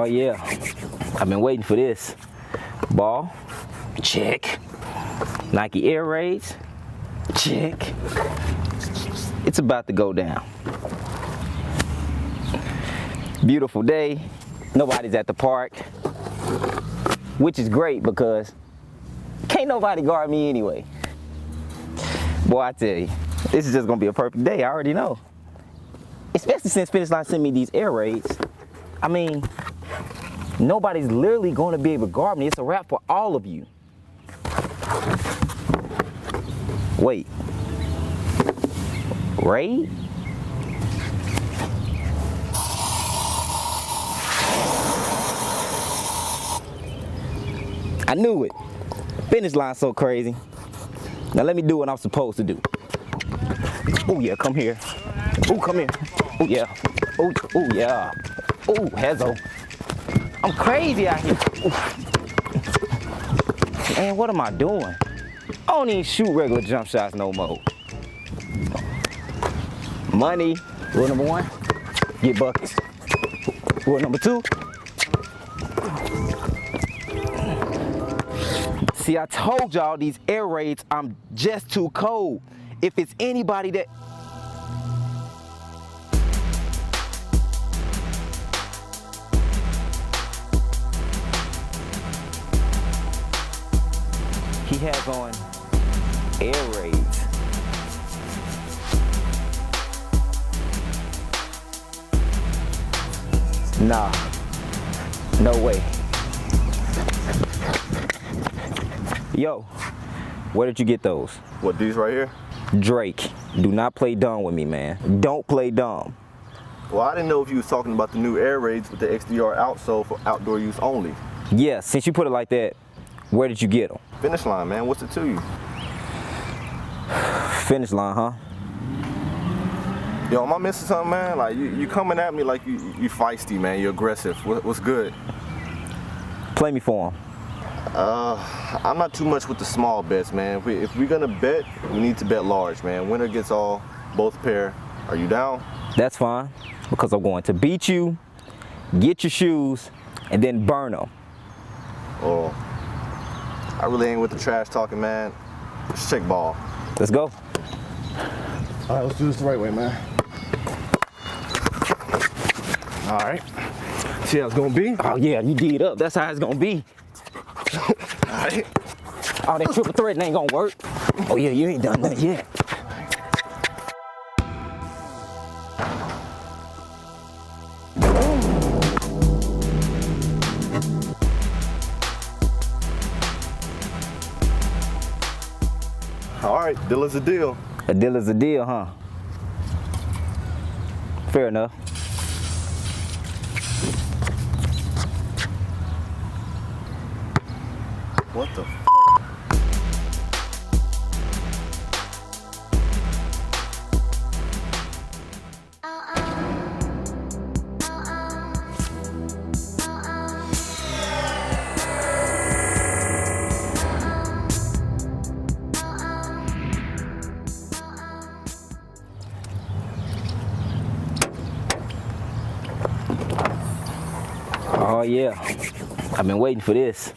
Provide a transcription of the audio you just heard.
yeah, I've been waiting for this. Ball, check. Nike Air Raids, check. It's about to go down. Beautiful day, nobody's at the park, which is great because can't nobody guard me anyway. Boy, I tell you, this is just gonna be a perfect day, I already know. Especially since Finish Line sent me these air raids. I mean, nobody's literally gonna be able to guard me. It's a wrap for all of you. Wait. Raid? I knew it. Finish Line so crazy. Now let me do what I'm supposed to do. Oh yeah, come here. Oh, come here. Oh yeah. Oh yeah. Oh, Hezo. I'm crazy out here. Ooh. Man, what am I doing? I don't even shoot regular jump shots no more. Money, rule number one, get buckets. Rule number two, see, I told y'all these air raids, I'm just too cold. If it's anybody that... He has on air raids. Nah, no way. Yo, where did you get those? What, these right here? Drake, do not play dumb with me, man. Don't play dumb. Well, I didn't know if you was talking about the new air raids with the XDR outsole for outdoor use only. Yeah, since you put it like that, where did you get them? Finish Line, man. What's it to you? Finish Line, huh? Yo, am I missing something, man? Like, you coming at me like you feisty, man. You're aggressive. What's good? Play me for him. I'm not too much with the small bets, man. If we're gonna bet, we need to bet large, man. Winner gets all, both pair. Are you down? That's fine, because I'm going to beat you, get your shoes, and then burn them. Oh, I really ain't with the trash talking, man. Let's check ball. Let's go. All right, let's do this the right way, man. All right. See how it's gonna be? Oh yeah, you D'd up. That's how it's gonna be. All right. Oh, that triple threat ain't gonna work. Oh yeah, you ain't done that yet. All right, deal is a deal. A deal is a deal, huh? Fair enough. What the f? Oh yeah, I've been waiting for this.